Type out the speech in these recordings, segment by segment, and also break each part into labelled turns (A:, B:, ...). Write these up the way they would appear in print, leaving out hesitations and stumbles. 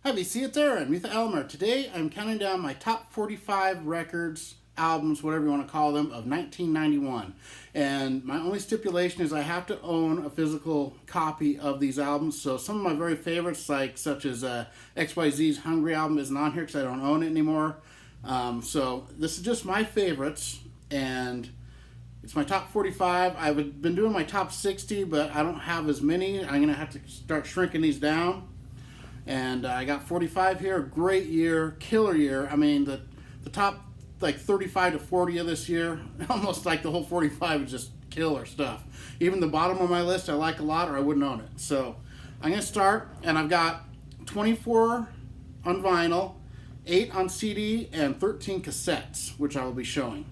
A: Hi VC, it's Aaron, Mutha Elmer. Today I'm counting down my top 45 records, albums, whatever you want to call them, of 1991. And my only stipulation is I have to own a physical copy of these albums. So some of my very favorites, such as XYZ's Hungry album, isn't on here because I don't own it anymore. So this is just my favorites, and it's my top 45. I've been doing my top 60, but I don't have as many. I'm going to have to start shrinking these down. And I got 45 here. Great year, killer year. I mean, the top 35 to 40 of this year, almost like the whole 45 is just killer stuff. Even the bottom of my list I like a lot, or I wouldn't own it. So I'm going to start, and I've got 24 on vinyl, 8 on CD, and 13 cassettes, which I will be showing.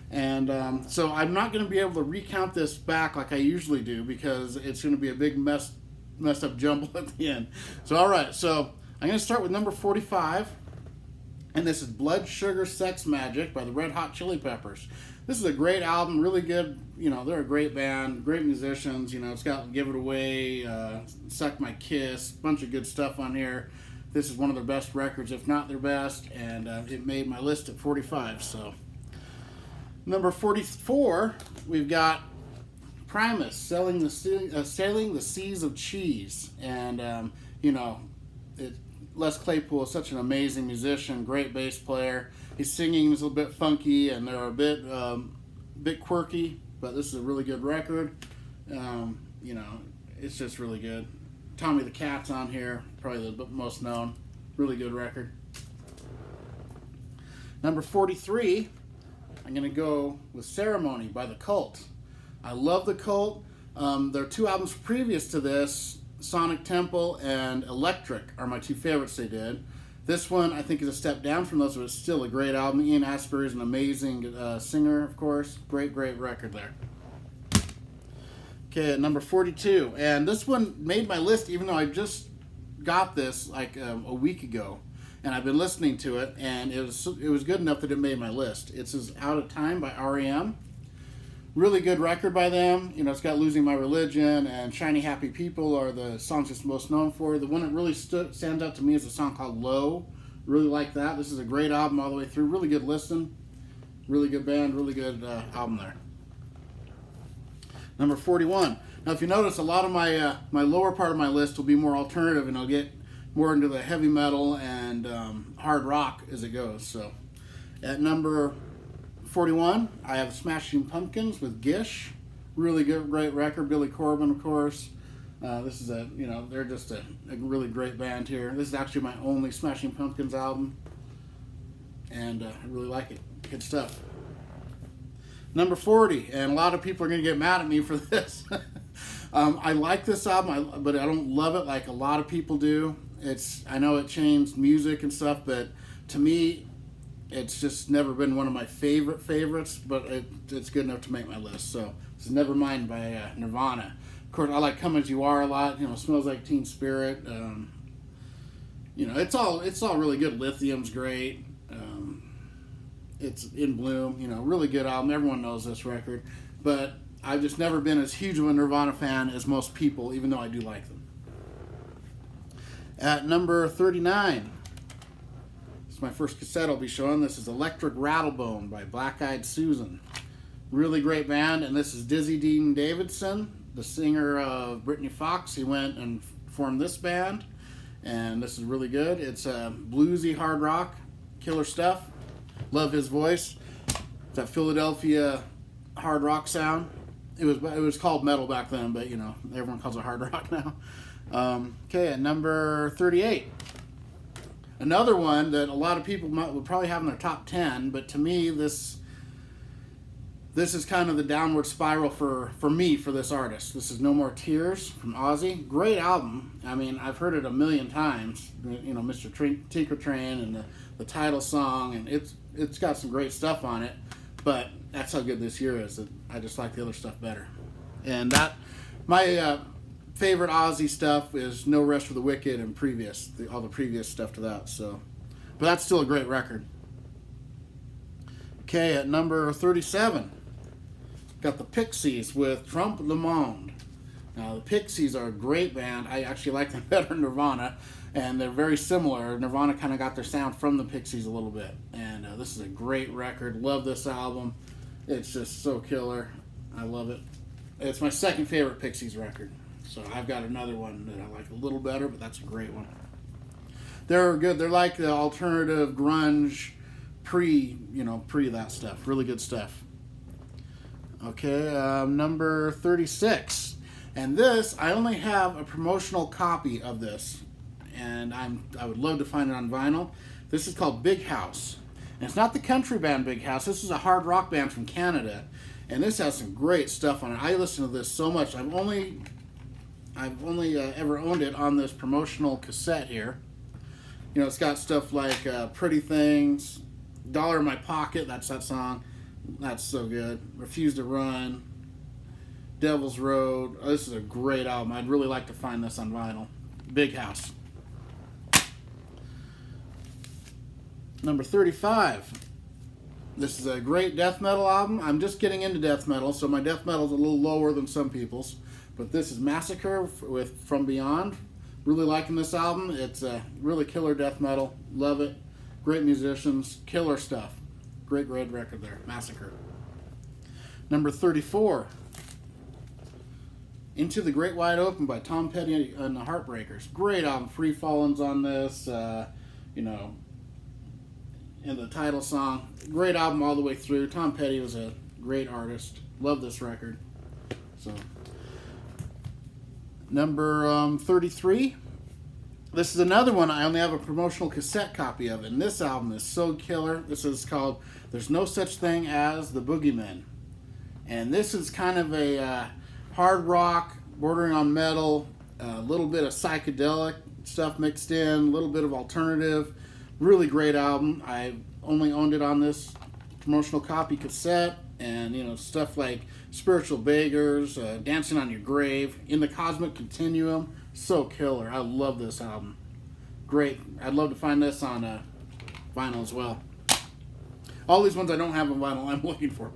A: And so I'm not going to be able to recount this back like I usually do because it's going to be a big messed up jumble at the end. So alright, so I'm going to start with number 45, and this is Blood Sugar Sex Magik by the Red Hot Chili Peppers. This is a great album, really good. They're a great band, great musicians. It's got Give It Away, Suck My Kiss, bunch of good stuff on here. This is one of their best records, if not their best, and it made my list at 45. So number 44, we've got Primus, Sailing the Seas of Cheese. And Les Claypool is such an amazing musician, great bass player. His singing is a little bit funky, and they're a bit quirky, but this is a really good record. It's just really good. Tommy the Cat's on here, probably the most known. Really good record. Number 43, I'm going to go with Ceremony by The Cult. I love The Cult. Their two albums previous to this, Sonic Temple and Electric, are my two favorites they did. This one I think is a step down from those, but it's still a great album. Ian Astbury is an amazing singer, of course. Great record there. Okay, at number 42. And this one made my list even though I just got this a week ago. And I've been listening to it, and it was good enough that it made my list. It's Out of Time by R.E.M. Really good record by them. It's got Losing My Religion and Shiny Happy People are the songs it's most known for. The one that really stands out to me is a song called Low. Really like that. This is a great album all the way through. Really good listen. Really good band. Really good album there. Number 41. Now, if you notice, a lot of my lower part of my list will be more alternative, and I'll get more into the heavy metal and hard rock as it goes. So, at number 41, I have Smashing Pumpkins with Gish. Really good, great record. Billy Corgan, of course. This is they're just a really great band here. This is actually my only Smashing Pumpkins album, and I really like it. Good stuff. Number 40, and a lot of people are going to get mad at me for this. I like this album, but I don't love it like a lot of people do. I know it changed music and stuff, but to me, it's just never been one of my favorites, but it's good enough to make my list. So this is Nevermind by Nirvana. Of course, I like Come As You Are a lot. Smells Like Teen Spirit. It's all really good. Lithium's great. It's In Bloom. Really good album. Everyone knows this record, but I've just never been as huge of a Nirvana fan as most people, even though I do like them. At number 39. It's my first cassette I'll be showing. This is Electric Rattlebone by Black Eyed Susan. Really great band, and this is Dizzy Dean Davidson, the singer of Britney Fox. He went and formed this band, and this is really good. It's bluesy hard rock, killer stuff. Love his voice. It's that Philadelphia hard rock sound. It was called metal back then, but everyone calls it hard rock now. Okay, at number 38. Another one that a lot of people would probably have in their top 10, but to me, this is kind of the downward spiral for me for this artist. This is No More Tears from Ozzy. Great album. I mean, I've heard it a million times. Mr. Tinker Train and the title song, and it's got some great stuff on it. But that's how good this year is. I just like the other stuff better. And my favorite Ozzy stuff is No Rest for the Wicked and all the previous stuff to that. So, but that's still a great record. Okay, at number 37, got the Pixies with Trompe le Monde. Now, the Pixies are a great band. I actually like them better than Nirvana, and they're very similar. Nirvana kind of got their sound from the Pixies a little bit, and this is a great record. Love this album. It's just so killer. I love it. It's my second favorite Pixies record. So I've got another one that I like a little better, but that's a great one. They're good. They're like the alternative grunge, pre that stuff. Really good stuff. Okay, number 36. And this, I only have a promotional copy of this. And I would love to find it on vinyl. This is called Big House. And it's not the country band Big House. This is a hard rock band from Canada. And this has some great stuff on it. I listen to this so much. I've only ever owned it on this promotional cassette here. You know, it's got stuff like Pretty Things, Dollar in My Pocket, that's that song. That's so good. Refuse to Run, Devil's Road. Oh, this is a great album. I'd really like to find this on vinyl. Big House. Number 35. This is a great death metal album. I'm just getting into death metal, so my death metal is a little lower than some people's. But this is Massacre with From Beyond. Really liking this album. It's a really killer death metal. Love it. Great musicians. Killer stuff. Great record there. Massacre. Number 34. Into the Great Wide Open by Tom Petty and the Heartbreakers. Great album. Free Falling's on this. And the title song. Great album all the way through. Tom Petty was a great artist. Love this record. So, number 33. This is another one. I only have a promotional cassette copy of it. And this album is so killer. This is called There's No Such Thing as the Boogeymen. And this is kind of a hard rock, bordering on metal, a little bit of psychedelic stuff mixed in, a little bit of alternative. Really great album. I only owned it on this promotional copy cassette, and stuff like Spiritual Beggars, Dancing on Your Grave, In the Cosmic Continuum. So killer. I love this album. Great. I'd love to find this on vinyl as well. All these ones I don't have on vinyl, I'm looking for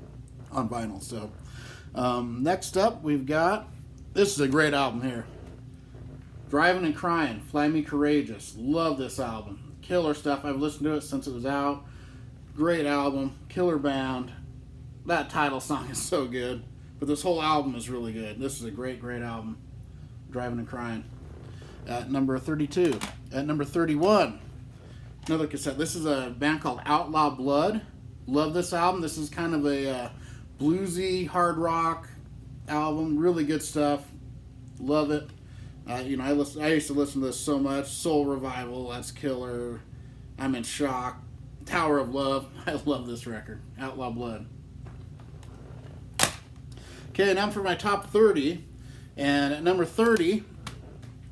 A: on vinyl. So next up we've got, this is a great album here. Driving and Crying, Fly Me Courageous. Love this album. Killer stuff. I've listened to it since it was out. Great album. Killer band. That title song is so good. But this whole album is really good. This is a great album. Driving and Crying. At number 32. At number 31. Another cassette. This is a band called Outlaw Blood. Love this album. This is kind of a bluesy, hard rock album. Really good stuff. Love it. I used to listen to this so much. Soul Revival, that's killer. I'm in Shock. Tower of Love. I love this record. Outlaw Blood. Okay, now for my top 30. And at number 30,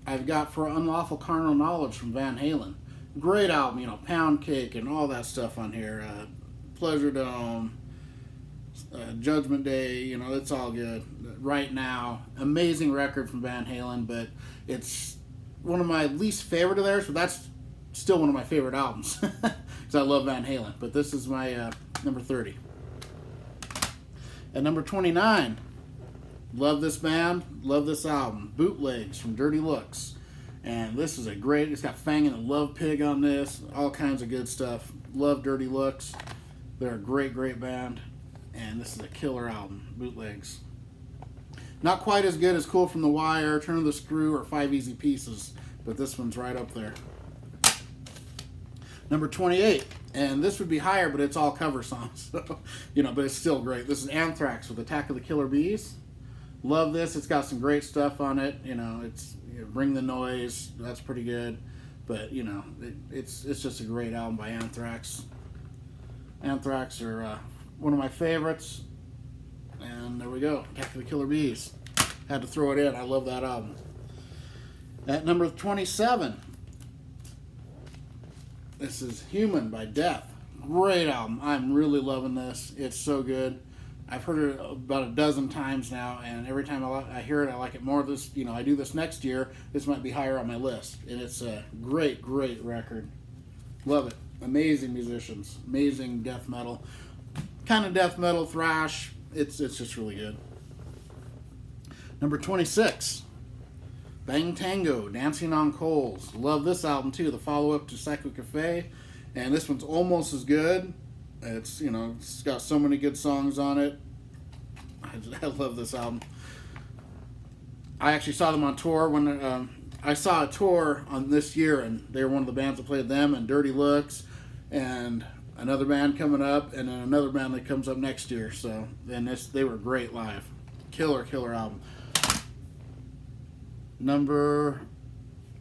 A: I've got For Unlawful Carnal Knowledge from Van Halen. Great album, Pound Cake and all that stuff on here. Pleasure Dome, Judgment Day, it's all good. Right Now, amazing record from Van Halen, but it's one of my least favorite of theirs, but that's still one of my favorite albums because I love Van Halen. But this is my number 30. At number 29, love this band, love this album, Bootlegs from Dirty Looks. And this is it's got Fang and the Love Pig on this, all kinds of good stuff. Love Dirty Looks. They're a great band. And this is a killer album, Bootlegs. Not quite as good as Cool from the Wire, Turn of the Screw, or 5 Easy Pieces, but this one's right up there. Number 28, and this would be higher, but it's all cover songs, but it's still great. This is Anthrax with Attack of the Killer Bees. Love this. It's got some great stuff on it. It's Bring the Noise. That's pretty good, but it's just a great album by Anthrax. Anthrax are one of my favorites. And there we go. Attack of the Killer Bees. Had to throw it in. I love that album. At number 27, this is Human by Death. Great album. I'm really loving this. It's so good. I've heard it about a dozen times now, and every time I hear it, I like it more. I do this next year. This might be higher on my list. And it's a great record. Love it. Amazing musicians. Amazing death metal. Kind of death metal, thrash. It's just really good. Number 26, Bang Tango, Dancing on Coals. Love this album too, the follow-up to Psycho Cafe. And this one's almost as good. It's, you know, it's got so many good songs on it. I love this album. I actually saw them on tour when I saw a tour on this year, and they were one of the bands that played them and Dirty Looks, and another band coming up, and then another band that comes up next year. So, and they were great live. Killer album. Number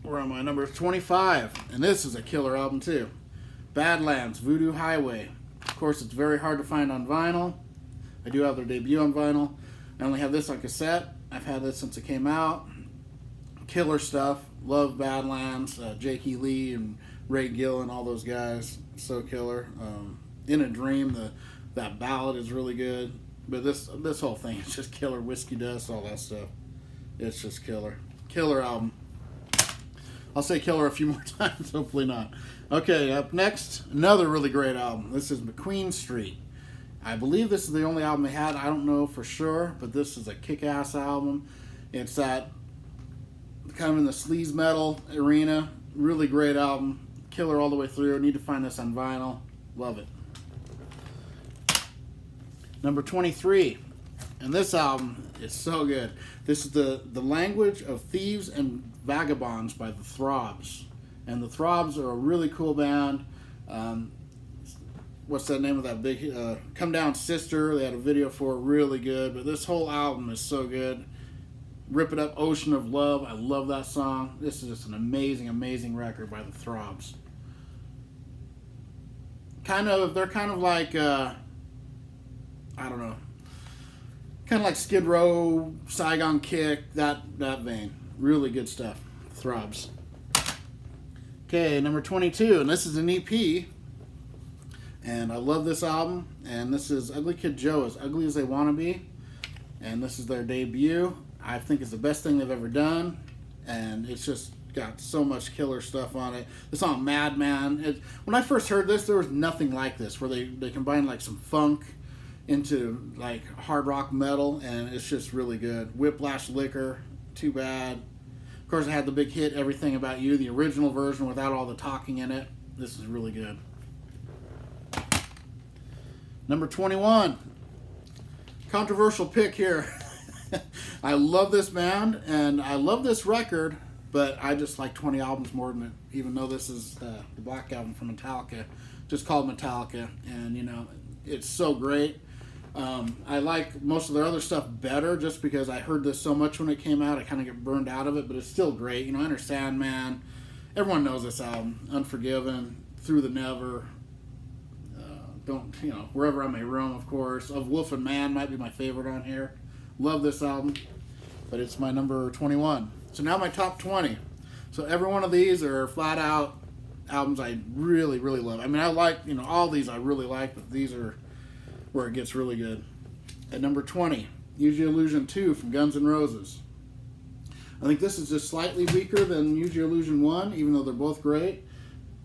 A: 25, and this is a killer album too. Badlands, Voodoo Highway. Of course, it's very hard to find on vinyl. I do have their debut on vinyl. I only have this on cassette. I've had this since it came out. Killer stuff. Love Badlands, Jake E. Lee and Ray Gill and all those guys. So killer. In a Dream, that ballad is really good. But this whole thing is just killer. Whiskey Dust, all that stuff. It's just killer. Killer album. I'll say killer a few more times, hopefully not. Okay, up next, another really great album. This is McQueen Street. I believe this is the only album they had. I don't know for sure, but this is a kick-ass album. It's that kind of in the sleaze metal arena. Really great album. Killer all the way through. Need to find this on vinyl. Love it. Number 23. And this album is so good. This is the Language of Thieves and Vagabonds by the Throbs. And the Throbs are a really cool band. What's that name of that big Come Down Sister? They had a video for it, really good. But this whole album is so good. Rip It Up, Ocean of Love. I love that song. This is just an amazing record by the Throbs. They're kind of like, I don't know, kind of like Skid Row, Saigon Kick, that vein. Really good stuff. Throbs. Okay, number 22, and this is an EP. And I love this album. And this is Ugly Kid Joe, As Ugly as They Want to Be. And this is their debut. I think it's the best thing they've ever done. And it's just got so much killer stuff on it. The song Madman. When I first heard this, there was nothing like this, where they combined like some funk into like hard rock metal, and it's just really good. Whiplash Liquor, Too Bad. Of course, I had the big hit Everything About You, the original version without all the talking in it. This is really good. Number 21. Controversial pick here. I love this band, and I love this record, but I just like 20 albums more than it, even though this is the Black Album from Metallica, just called Metallica, and, you know, it's so great. I like most of their other stuff better just because I heard this so much when it came out. I kind of get burned out of it, but it's still great. You know, Enter Sandman. Everyone knows this album. Unforgiven, Through the Never. Wherever I May Roam, of course. Of Wolf and Man might be my favorite on here. Love this album, but it's my number 21. So now my top 20. So every one of these are flat out albums I really, really love. I mean, I like, all these I really like, but these are where it gets really good. At number 20, Use Your Illusion 2 from Guns N' Roses. I think this is just slightly weaker than Use Your Illusion 1, even though they're both great.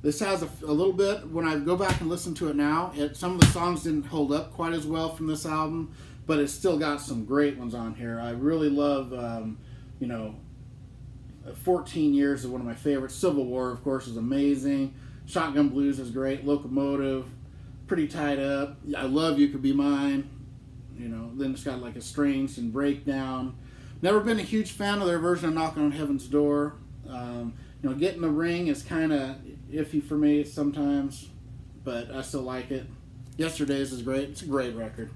A: This has a little bit, when I go back and listen to it now, some of the songs didn't hold up quite as well from this album, but it's still got some great ones on here. I really love, 14 Years is one of my favorites. Civil War, of course, is amazing. Shotgun Blues is great. Locomotive, Pretty Tied Up. I love You Could Be Mine. Then it's got like Estranged and Breakdown. Never been a huge fan of their version of Knocking on Heaven's Door. Get in the Ring is kind of iffy for me sometimes, but I still like it. Yesterday's is great. It's a great record.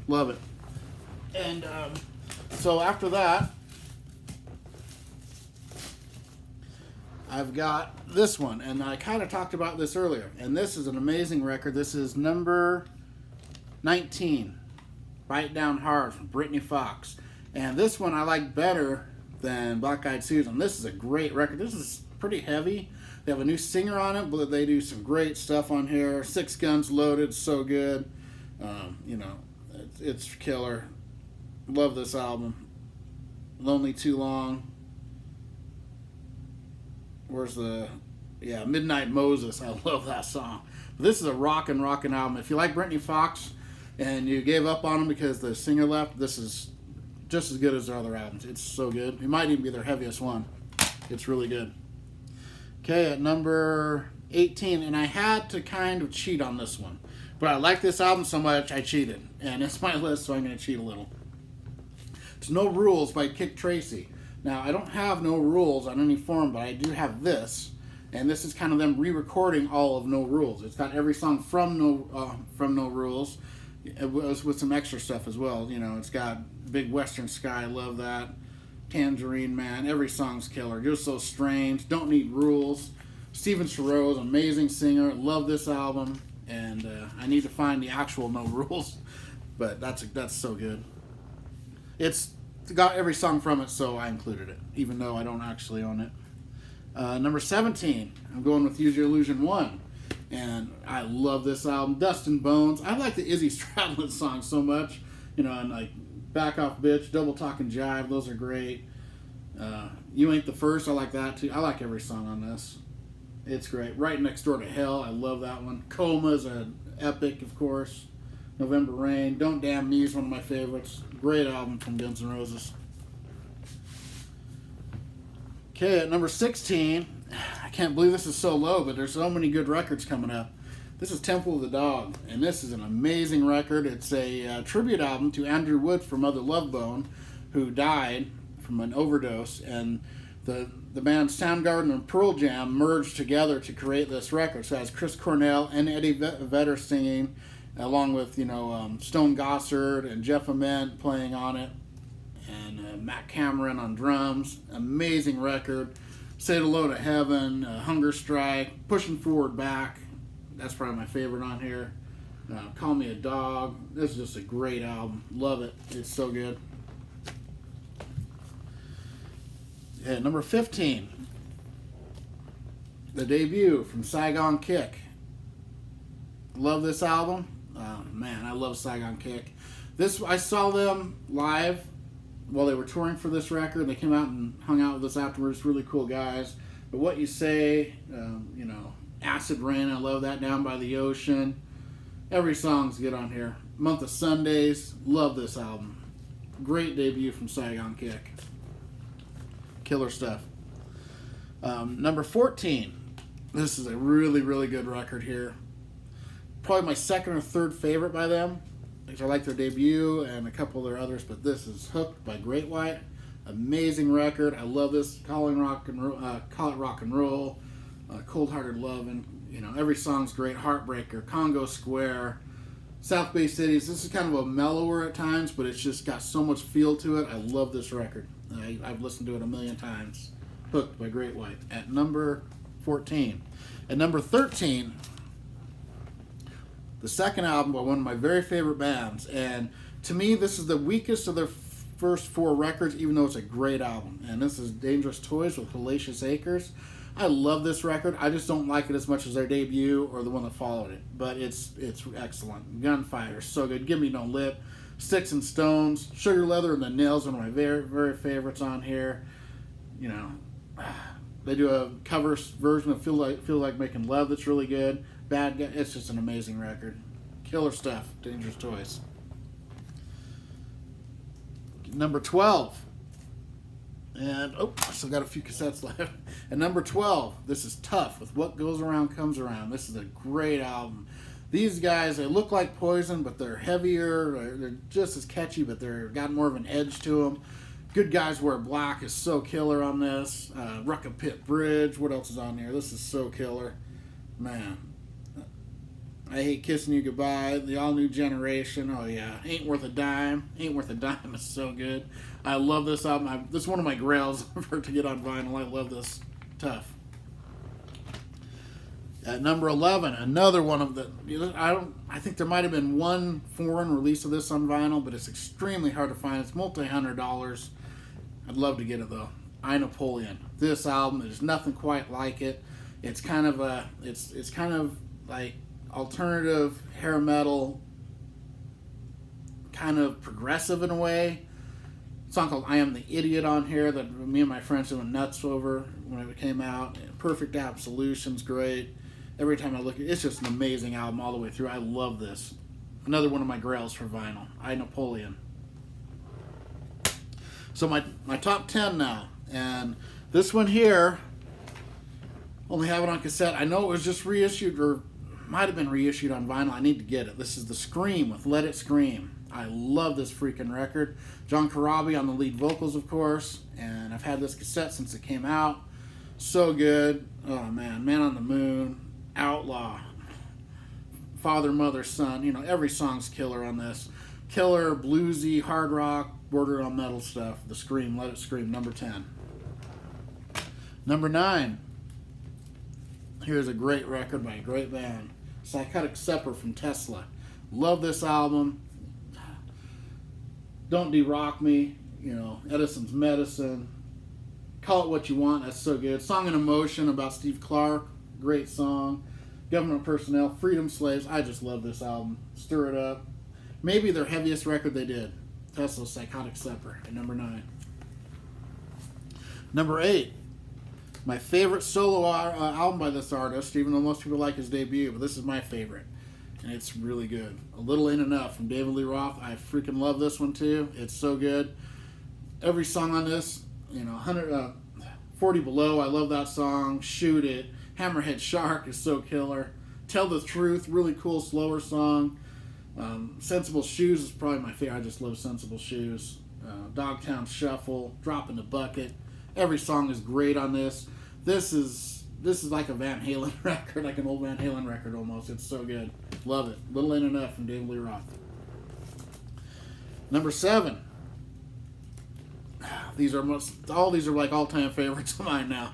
A: Love it. And so after that, I've got this one, and I kind of talked about this earlier, and this is an amazing record. This is number 19, Bite Down Hard from Brittany Fox. And this one I like better than Black Eyed Susan. This is a great record. This is pretty heavy. They have a new singer on it, but they do some great stuff on here. Six Guns Loaded, so good. It's killer. Love this album. Lonely Too Long. Midnight Moses. I love that song. But this is a rockin' album. If you like Brittany Fox and you gave up on them because the singer left, this is just as good as their other albums. It's so good. It might even be their heaviest one. It's really good. Okay, at number 18, and I had to kind of cheat on this one, but I like this album so much I cheated, and it's my list, so I'm going to cheat a little. It's No Rules by Kik Tracee. Now, I don't have No Rules on any form, but I do have this, and this is kind of them re-recording all of No Rules. It's got every song from No Rules. It was with some extra stuff as well. You know, it's got Big Western Sky, love that. Tangerine Man, every song's killer. Just So Strange, Don't Need Rules. Steven Sharo's amazing singer, love this album, and I need to find the actual No Rules, but that's so good. It's got every song from it, so I included it, even though I don't actually own it. Number 17, I'm going with Use Your Illusion 1. And I love this album. Dust and Bones. I like the Izzy Stradlin songs so much. You know, and like Back Off Bitch, Double Talk and Jive. Those are great. You Ain't the First. I like that too. I like every song on this. It's great. Right Next Door to Hell. I love that one. Coma is an epic, of course. November Rain. Don't Damn Me is one of my favorites. Great album from Guns N' Roses. Okay, at number 16. I can't believe this is so low, but there's so many good records coming up. This is Temple of the Dog, and this is an amazing record. It's a tribute album to Andrew Wood from Mother Love Bone, who died from an overdose, and the bands Soundgarden and Pearl Jam merged together to create this record. So it has Chris Cornell and Eddie Vedder singing, along with Stone Gossard and Jeff Ament playing on it, and Matt Cameron on drums. Amazing record. Say Hello to Heaven, Hunger Strike, Pushing Forward Back. That's probably my favorite on here. Call Me a Dog. This is just a great album. Love it. It's so good. Yeah, number 15. The Debut from Saigon Kick. Love this album. Man, I love Saigon Kick. I saw them live while they were touring for this record. They came out and hung out with us afterwards. Really cool guys. But What You Say, Acid Rain, I love that. Down by the Ocean. Every song's good on here. Month of Sundays, love this album. Great debut from Saigon Kick. Killer stuff. Number 14. This is a really, really good record here. Probably my second or third favorite by them. I like their debut and a couple of their others, but this is Hooked by Great White. Amazing record. I love this. Call it rock and roll. Cold Hearted Lovin'. Every song's great. Heartbreaker, Congo Square, South Bay Cities. This is kind of a mellower at times, but it's just got so much feel to it. I love this record. I've listened to it a million times. Hooked by Great White. At number 14. At number 13. The second album by one of my very favorite bands, and to me this is the weakest of their first four records, even though it's a great album. And this is Dangerous Toys with Hellacious Acres. I love this record. I just don't like it as much as their debut or the one that followed it, but it's excellent. Gunfighter, so good. Give Me No Lip, Sticks and Stones, Sugar Leather and the Nails, one of my very, very favorites on here. They do a cover version of Feel Like Making Love that's really good. Bad Guy. It's just an amazing record. Killer stuff. Dangerous Toys. Number 12. And, I still got a few cassettes left. And number 12, this is Tough with What Goes Around Comes Around. This is a great album. These guys, they look like Poison, but they're heavier. They're just as catchy, but they've got more of an edge to them. Good Guys Wear Black is so killer on this. Rucka Pit Bridge. What else is on here? This is so killer. Man. I Hate Kissing You Goodbye. The All New Generation. Oh, yeah. Ain't Worth a Dime. Ain't Worth a Dime is so good. I love this album. This is one of my grails to get on vinyl. I love this. Tough. At number 11, another one of the... I think there might have been one foreign release of this on vinyl, but it's extremely hard to find. It's multi-$100. I'd love to get it, though. I Napoleon. This album, there's nothing quite like it. It's kind of like alternative hair metal, kind of progressive in a way. A song called I Am the Idiot on here that me and my friends went nuts over when it came out. Perfect Absolution's great. Every time I look at it, it's just an amazing album all the way through. I love this. Another one of my grails for vinyl. I Napoleon. So my top 10 now. And this one here, only have it on cassette. I know it was just reissued, or might have been reissued on vinyl. I need to get it. This is The Scream with Let It Scream. I love this freaking record. John Corabi on the lead vocals, of course. And I've had this cassette since it came out. So good. Oh, man. Man on the Moon. Outlaw. Father, Mother, Son. You know, every song's killer on this. Killer, bluesy, hard rock, border on metal stuff. The Scream, Let It Scream, number 10. Number 9. Here's a great record by a great band. Psychotic Supper from Tesla. Love this album. Don't De-Rock Me. You know, Edison's Medicine. Call It What You Want. That's so good. Song and Emotion about Steve Clark. Great song. Government Personnel. Freedom Slaves. I just love this album. Stir It Up. Maybe their heaviest record they did. Tesla's Psychotic Supper at number 9. Number 8. My favorite solo album by this artist, even though most people like his debut, but this is my favorite. And it's really good. A Little Ain't Enough from David Lee Roth. I freaking love this one too. It's so good. Every song on this, you know, 40 Below, I love that song. Shoot It. Hammerhead Shark is so killer. Tell the Truth, really cool, slower song. Sensible Shoes is probably my favorite. I just love Sensible Shoes. Dogtown Shuffle, Drop in the Bucket. Every song is great on this. This is like a Van Halen record, like an old Van Halen record almost. It's so good. Love it. Little Ain't Enough from David Lee Roth. Number 7. All these are like all-time favorites of mine now.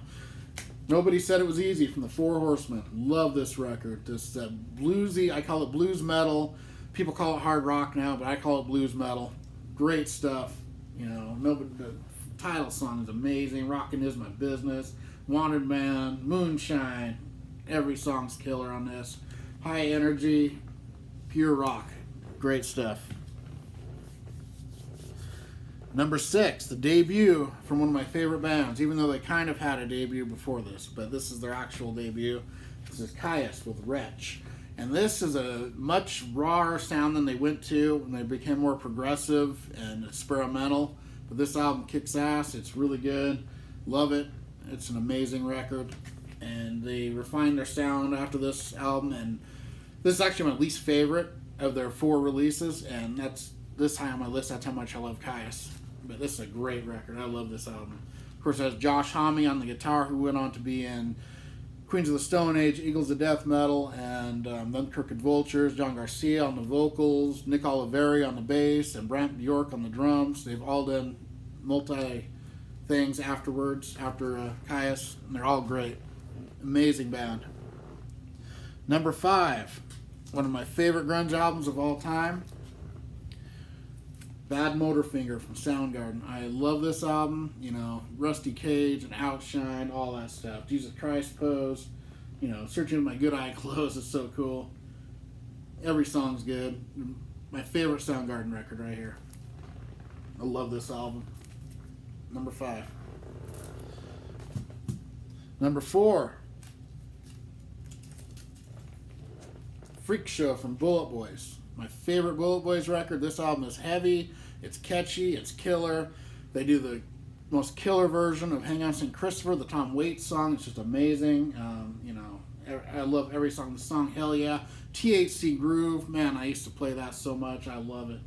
A: Nobody Said It Was Easy from the Four Horsemen. Love this record. This bluesy, I call it blues metal. People call it hard rock now, but I call it blues metal. Great stuff. You know, the title song is amazing. Rockin' Is My Business. Wanted Man. Moonshine. Every song's killer on this. High energy. Pure rock. Great stuff. Number 6, the debut from one of my favorite bands, even though they kind of had a debut before this, but this is their actual debut. This is Kyuss with Wretch. And this is a much rawer sound than they went to when they became more progressive and experimental. But this album kicks ass. It's really good. Love it. It's an amazing record. And they refined their sound after this album. And this is actually my least favorite of their 4 releases. And that's this high on my list. That's how much I love Kyuss. But this is a great record. I love this album. Of course, it has Josh Homme on the guitar, who went on to be in Queens of the Stone Age, Eagles of Death Metal, and Them Crooked Vultures. John Garcia on the vocals, Nick Oliveri on the bass, and Brant Bjork on the drums. They've all done multi things afterwards, after Kyuss, and they're all great. Amazing band. Number 5, one of my favorite grunge albums of all time, Badmotorfinger from Soundgarden. I love this album. You know, Rusty Cage and Outshine, all that stuff. Jesus Christ Pose. You know, Searching with My Good Eye Closed is so cool. Every song's good. My favorite Soundgarden record right here. I love this album. Number 5. Number 4. Freak Show from Bullet Boys. My favorite Bullet Boys record. This album is heavy, it's catchy, it's killer. They do the most killer version of Hang On St. Christopher, the Tom Waits song. It's just amazing. You know, I love every song. The song Hell Yeah. THC Groove, man, I used to play that so much. I love it.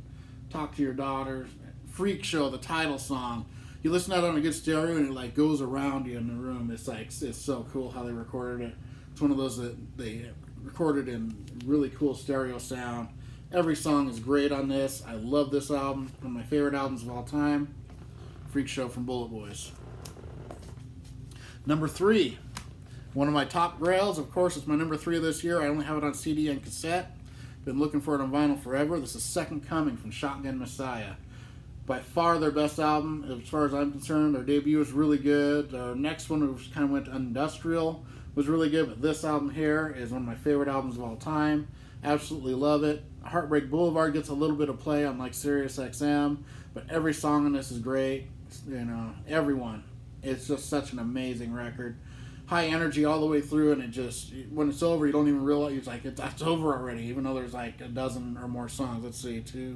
A: Talk to Your Daughter. Freak Show, the title song. You listen to that on a good stereo and it like goes around you in the room. It's like, it's so cool how they recorded it. It's one of those that they recorded in really cool stereo sound. Every song is great on this. I love this album. One of my favorite albums of all time. Freak Show from Bullet Boys. Number 3. One of my top grails. Of course, it's my number 3 of this year. I only have it on CD and cassette. Been looking for it on vinyl forever. This is Second Coming from Shotgun Messiah. By far their best album, as far as I'm concerned. Their debut was really good. Their next one, which kind of went to industrial, was really good. But this album here is one of my favorite albums of all time. Absolutely love it. Heartbreak Boulevard gets a little bit of play on like Sirius XM, but every song on this is great. You know, everyone. It's just such an amazing record. High energy all the way through, and it just, when it's over, you don't even realize, it's like it's over already, even though there's like a dozen or more songs. Let's see, 2.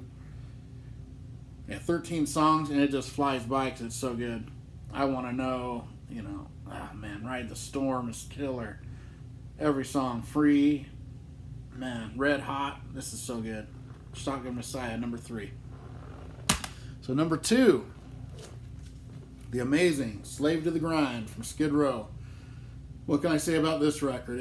A: Yeah, 13 songs, and it just flies by because it's so good. I Want to Know, you know, oh man, Ride the Storm is killer. Every song, Free, man, Red Hot, this is so good. Shotgun Messiah, number 3. So number 2, the amazing Slave to the Grind from Skid Row. What can I say about this record?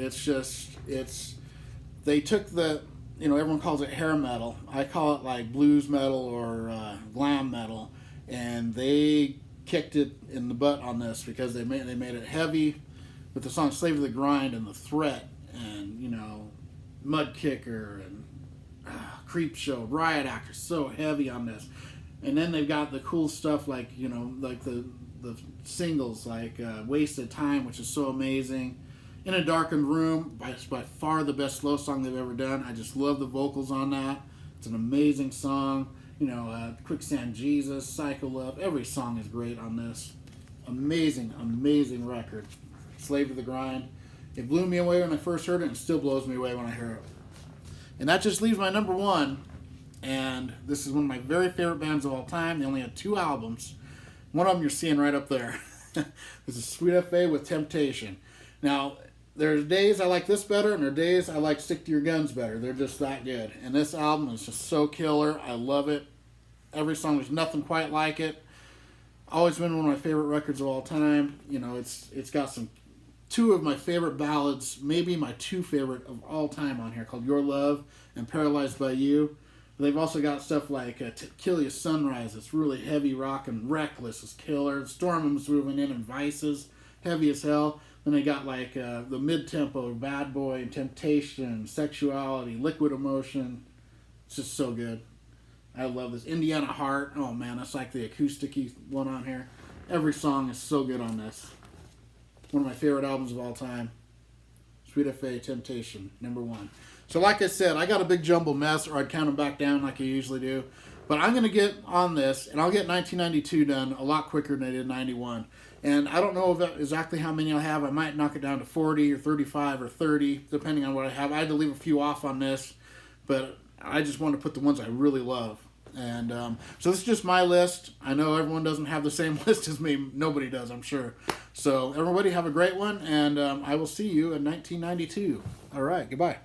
A: They took the, you know, everyone calls it hair metal. I call it like blues metal or glam metal, and they kicked it in the butt on this because they made it heavy with the song "Slave to the Grind" and the Threat, and you know, Mudkicker and Creep Show, Riot Actor, so heavy on this. And then they've got the cool stuff like, you know, like the singles like Wasted Time, which is so amazing. In a Darkened Room, by far the best slow song they've ever done. I just love the vocals on that. It's an amazing song. You know, Quicksand Jesus, Psycho Love, every song is great on this. Amazing, amazing record. Slave to the Grind. It blew me away when I first heard it, and still blows me away when I hear it. And that just leaves my number 1. And this is one of my very favorite bands of all time. They only had 2 albums. One of them you're seeing right up there. This is Sweet F.A. with Temptation. Now, there's days I like this better, and there are days I like Stick to Your Guns better. They're just that good. And this album is just so killer. I love it. Every song, there's nothing quite like it. Always been one of my favorite records of all time. You know, it's got 2 of my favorite ballads, maybe my 2 favorite of all time on here, called Your Love and Paralyzed by You. They've also got stuff like Kill You Sunrise. It's really heavy rock, and Reckless is killer. Storm is moving in, and Vices, heavy as hell. Then they got like the mid-tempo, Bad Boy, and Temptation, Sexuality, Liquid Emotion. It's just so good. I love this. Indiana Heart. Oh man, that's like the acoustic-y one on here. Every song is so good on this. One of my favorite albums of all time. Sweet F.A. Temptation, number 1. So like I said, I got a big jumble mess, or I'd count them back down like I usually do. But I'm going to get on this, and I'll get 1992 done a lot quicker than I did 91. And I don't know exactly how many I'll have. I might knock it down to 40 or 35 or 30, depending on what I have. I had to leave a few off on this, but I just want to put the ones I really love. And so this is just my list. I know everyone doesn't have the same list as me. Nobody does, I'm sure. So everybody have a great one, and I will see you in 1992. All right, goodbye.